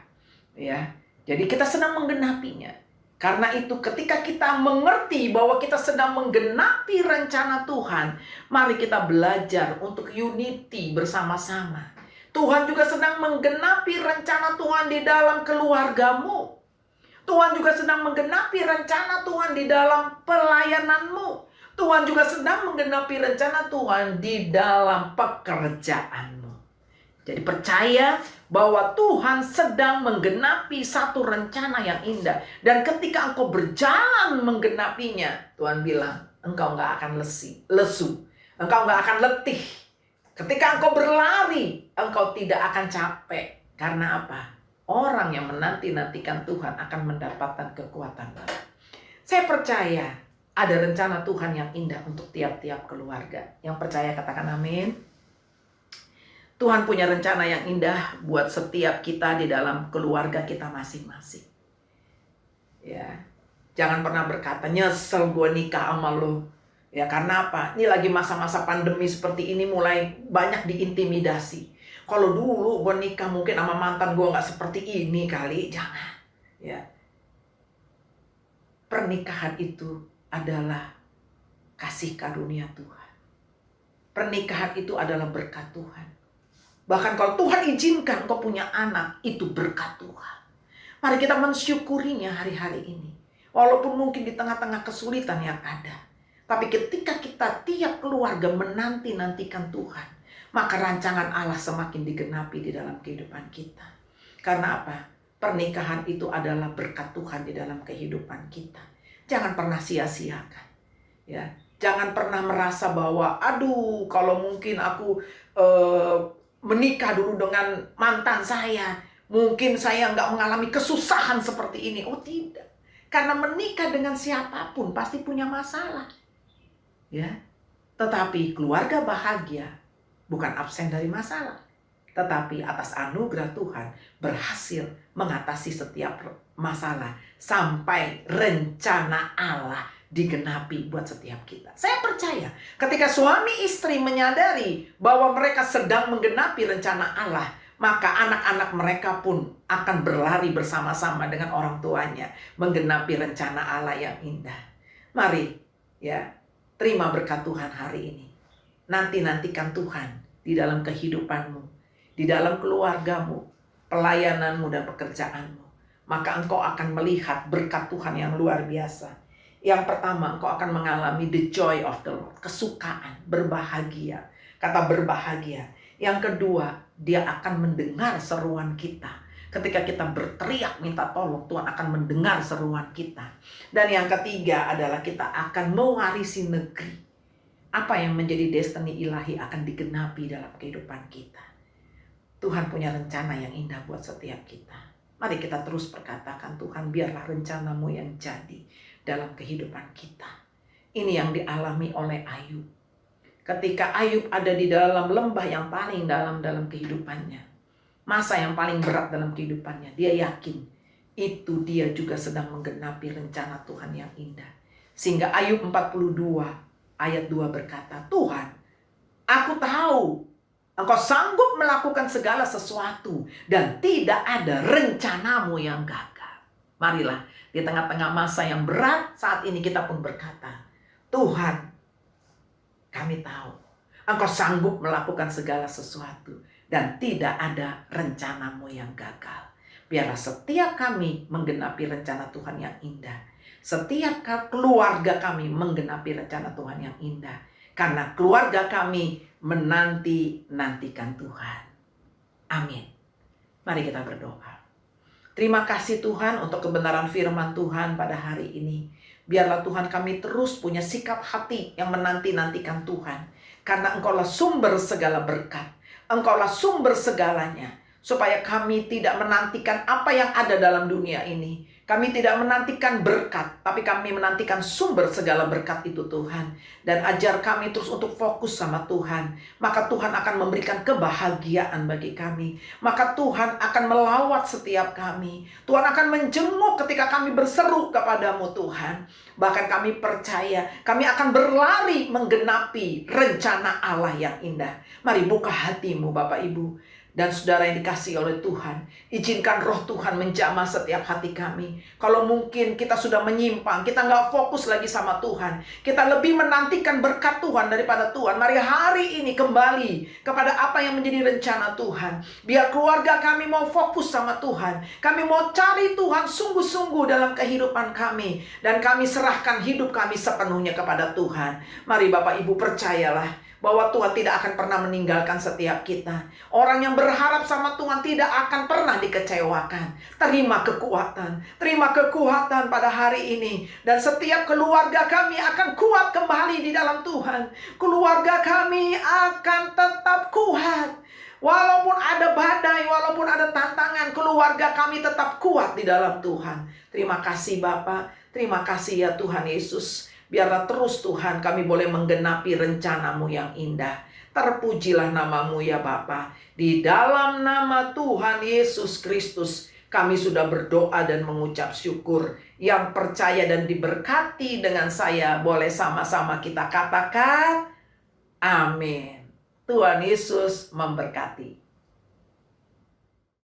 Ya, jadi kita sedang menggenapinya. Karena itu ketika kita mengerti bahwa kita sedang menggenapi rencana Tuhan, mari kita belajar untuk unity bersama-sama. Tuhan juga sedang menggenapi rencana Tuhan di dalam keluargamu. Tuhan juga sedang menggenapi rencana Tuhan di dalam pelayananmu. Tuhan juga sedang menggenapi rencana Tuhan di dalam pekerjaanmu. Jadi percaya bahwa Tuhan sedang menggenapi satu rencana yang indah. Dan ketika engkau berjalan menggenapinya, Tuhan bilang, engkau nggak akan lesu. Engkau nggak akan letih. Ketika engkau berlari, engkau tidak akan capek. Karena apa? Orang yang menanti-nantikan Tuhan akan mendapatkan kekuatan baru. Saya percaya ada rencana Tuhan yang indah untuk tiap-tiap keluarga. Yang percaya katakan amin. Tuhan punya rencana yang indah buat setiap kita di dalam keluarga kita masing-masing. Ya, jangan pernah berkata nyesel gue nikah sama lo. Ya, karena apa? Ini lagi masa-masa pandemi seperti ini mulai banyak diintimidasi. Kalau dulu gue nikah mungkin sama mantan gue gak seperti ini kali. Jangan. Ya. Pernikahan itu adalah kasih karunia Tuhan. Pernikahan itu adalah berkat Tuhan. Bahkan kalau Tuhan izinkan kau punya anak, itu berkat Tuhan. Mari kita mensyukurinya hari-hari ini. Walaupun mungkin di tengah-tengah kesulitan yang ada. Tapi ketika kita tiap keluarga menanti-nantikan Tuhan, maka rancangan Allah semakin digenapi di dalam kehidupan kita. Karena apa? Pernikahan itu adalah berkat Tuhan di dalam kehidupan kita. Jangan pernah sia-siakan. Ya, jangan pernah merasa bahwa, aduh, kalau mungkin aku menikah dulu dengan mantan saya, mungkin saya nggak mengalami kesusahan seperti ini. Oh tidak. Karena menikah dengan siapapun pasti punya masalah. Ya, tetapi keluarga bahagia bukan absen dari masalah, tetapi atas anugerah Tuhan berhasil mengatasi setiap masalah sampai rencana Allah digenapi buat setiap kita. Saya percaya ketika suami istri menyadari bahwa mereka sedang menggenapi rencana Allah, maka anak-anak mereka pun akan berlari bersama-sama dengan orang tuanya menggenapi rencana Allah yang indah. Mari ya, terima berkat Tuhan hari ini. Nanti-nantikan Tuhan di dalam kehidupanmu, di dalam keluargamu, pelayananmu dan pekerjaanmu. maka engkau akan melihat berkat Tuhan yang luar biasa. Yang pertama, engkau akan mengalami the joy of the Lord, kesukaan, berbahagia. Kata berbahagia. Yang kedua, dia akan mendengar seruan kita. Ketika kita berteriak minta tolong, Tuhan akan mendengar seruan kita. Dan yang ketiga adalah kita akan mewarisi negeri. Apa yang menjadi destiny ilahi akan digenapi dalam kehidupan kita. Tuhan punya rencana yang indah buat setiap kita. Mari kita terus perkatakan, Tuhan biarlah rencanamu yang jadi dalam kehidupan kita. Ini yang dialami oleh Ayub. Ketika Ayub ada di dalam lembah yang paling dalam kehidupannya, masa yang paling berat dalam kehidupannya, dia yakin itu dia juga sedang menggenapi rencana Tuhan yang indah. Sehingga Ayub 42 ayat 2 berkata, Tuhan, aku tahu Engkau sanggup melakukan segala sesuatu dan tidak ada rencanamu yang gagal. Marilah di tengah-tengah masa yang berat saat ini kita pun berkata, Tuhan, kami tahu Engkau sanggup melakukan segala sesuatu dan tidak ada rencanamu yang gagal. Biarlah setiap kami menggenapi rencana Tuhan yang indah. Setiap keluarga kami menggenapi rencana Tuhan yang indah. Karena keluarga kami menanti-nantikan Tuhan. Amin. Mari kita berdoa. Terima kasih Tuhan untuk kebenaran firman Tuhan pada hari ini. Biarlah Tuhan kami terus punya sikap hati yang menanti-nantikan Tuhan. Karena Engkaulah sumber segala berkat. Engkaulah sumber segalanya. Supaya kami tidak menantikan apa yang ada dalam dunia ini. Kami tidak menantikan berkat, tapi kami menantikan sumber segala berkat itu Tuhan. Dan ajar kami terus untuk fokus sama Tuhan. Maka Tuhan akan memberikan kebahagiaan bagi kami. Maka Tuhan akan melawat setiap kami. Tuhan akan menjenguk ketika kami berseru kepadamu Tuhan. Bahkan kami percaya kami akan berlari menggenapi rencana Allah yang indah. Mari buka hatimu Bapak Ibu. Dan saudara yang dikasihi oleh Tuhan, izinkan roh Tuhan menjamah setiap hati kami. Kalau mungkin kita sudah menyimpang, kita nggak fokus lagi sama Tuhan, kita lebih menantikan berkat Tuhan daripada Tuhan. Mari hari ini kembali kepada apa yang menjadi rencana Tuhan. Biar keluarga kami mau fokus sama Tuhan. Kami mau cari Tuhan sungguh-sungguh dalam kehidupan kami. Dan kami serahkan hidup kami sepenuhnya kepada Tuhan. Mari Bapak Ibu percayalah bahwa Tuhan tidak akan pernah meninggalkan setiap kita. Orang yang berharap sama Tuhan tidak akan pernah dikecewakan. Terima kekuatan pada hari ini. Dan setiap keluarga kami akan kuat kembali di dalam Tuhan. Keluarga kami akan tetap kuat. Walaupun ada badai, walaupun ada tantangan, keluarga kami tetap kuat di dalam Tuhan. Terima kasih Bapa, terima kasih ya Tuhan Yesus. Biarlah terus Tuhan kami boleh menggenapi rencana-Mu yang indah. Terpujilah nama-Mu ya Bapa. Di dalam nama Tuhan Yesus Kristus kami sudah berdoa dan mengucap syukur. Yang percaya dan diberkati dengan saya boleh sama-sama kita katakan amin. Tuhan Yesus memberkati.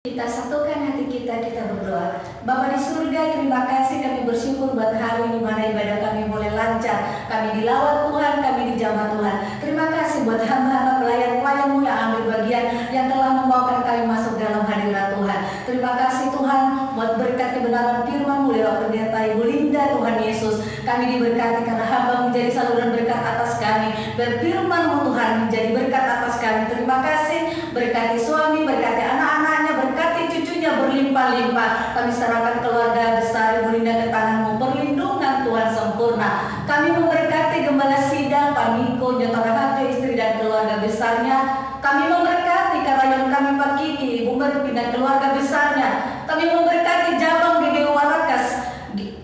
Kita satukan hati kita berdoa. Bapa di surga, terima kasih, kami bersyukur buat hari ini mana ibadah kami boleh lancar. Kami dilawat Tuhan, kami dijamah Tuhan. Terima kasih buat hamba-hamba pelayan-pelayan-Mu yang ambil bagian, yang telah membawakan kami masuk dalam hadirat Tuhan. Terima kasih Tuhan buat berkat kebenaran firman-Mu lewat pendeta Ibu Linda Tuhan Yesus. Kami diberkati karena hamba menjadi saluran berkat atas kami. Berfirman-Mu Tuhan menjadi berkat atas kami. Terima kasih, berkati suami, berkati anak-anaknya, berkati cucunya berlimpah-limpah. Kami serahkan keluarga besar Ibu Linda ke tangan-Mu. Perlindungan Tuhan sempurna. Kami memberkati Gembala Sidang, Pak Miko, Nyotora Harjo, istri dan keluarga besarnya. Kami memberkati karyawan kami Pak Kiki, Ibu Merti dan keluarga besarnya. Kami memberkati Jabang GBU Warakas,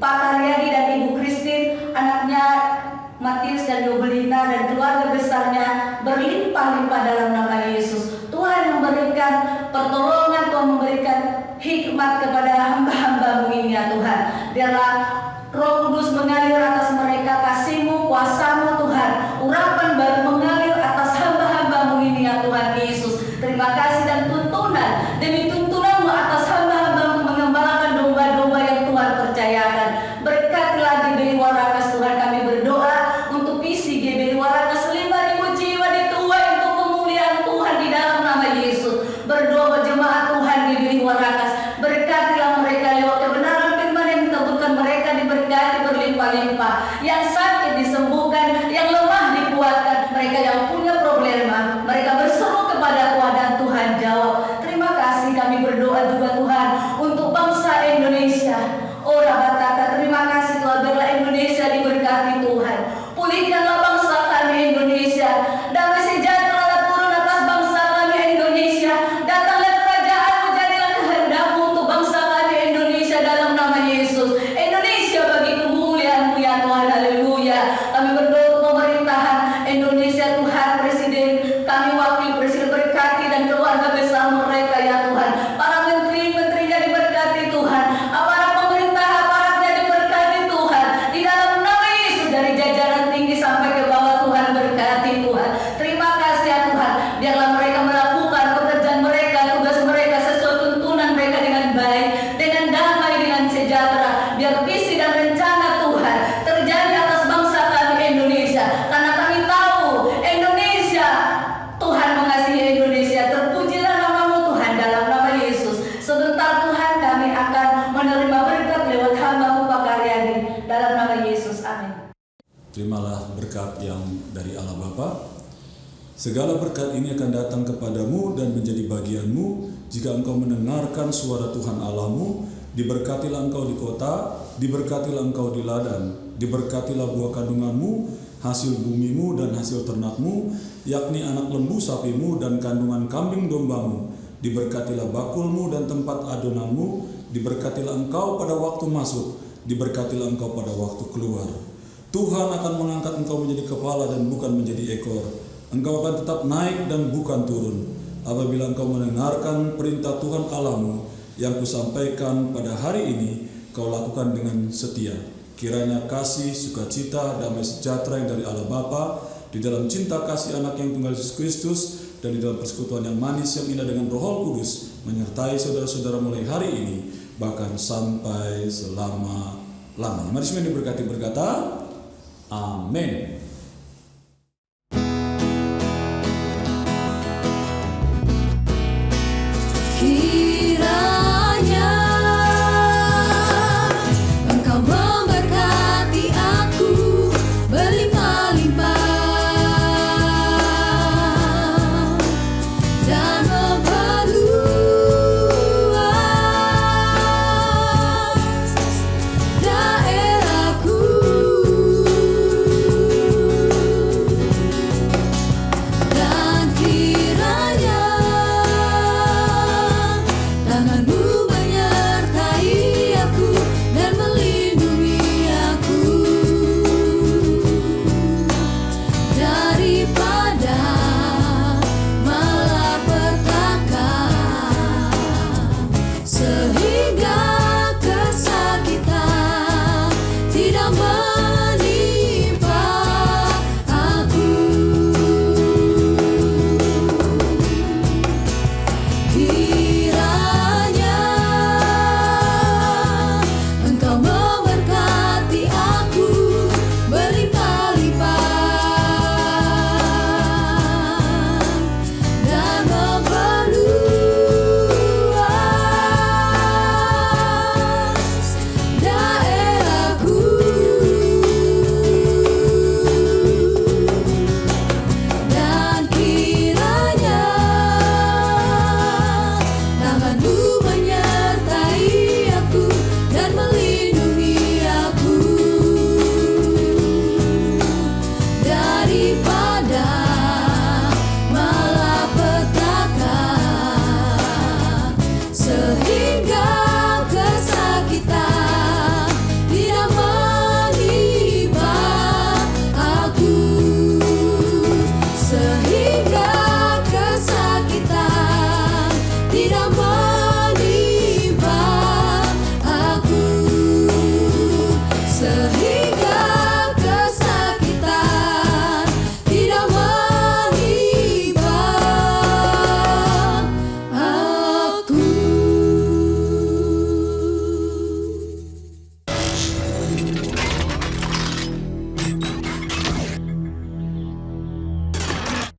Pak Karyadi dan Ibu Kristin, anaknya Matius dan Yobelina dan keluarga besarnya berlimpah-limpah dalam nama Yesus. Tuhan memberikan pertolongan, Tuhan memberikan hikmat kepada hamba-hamba-Mu ini ya Tuhan. Biarlah Roh Kudus mengalir atas mereka, kasih-Mu, kuasa-Mu Tuhan. Urapan baru mengalir atas hamba-hamba-Mu ini ya Tuhan Yesus. Terima kasih dan tuntunan demi tuntunan-Mu atas hamba-hamba-Mu mengembangkan berkat yang dari Allah Bapa. Segala berkat ini akan datang kepadamu dan menjadi bagianmu jika engkau mendengarkan suara Tuhan Allahmu. Diberkatilah engkau di kota, diberkatilah engkau di ladang, diberkatilah buah kandunganmu, hasil bumimu dan hasil ternakmu, yakni anak lembu sapimu dan kandungan kambing dombamu. Diberkatilah bakulmu dan tempat adonanmu, diberkatilah engkau pada waktu masuk, diberkatilah engkau pada waktu keluar. Tuhan akan mengangkat engkau menjadi kepala dan bukan menjadi ekor. Engkau akan tetap naik dan bukan turun. Apabila engkau mendengarkan perintah Tuhan Allahmu yang kusampaikan pada hari ini, kau lakukan dengan setia. Kiranya kasih, sukacita, damai sejahtera yang dari Allah Bapa, di dalam cinta kasih anak yang tunggal Yesus Kristus, dan di dalam persekutuan yang manis yang indah dengan Roh Kudus menyertai saudara-saudara mulai hari ini bahkan sampai selama-lamanya. Mari semua diberkati berkata, amin.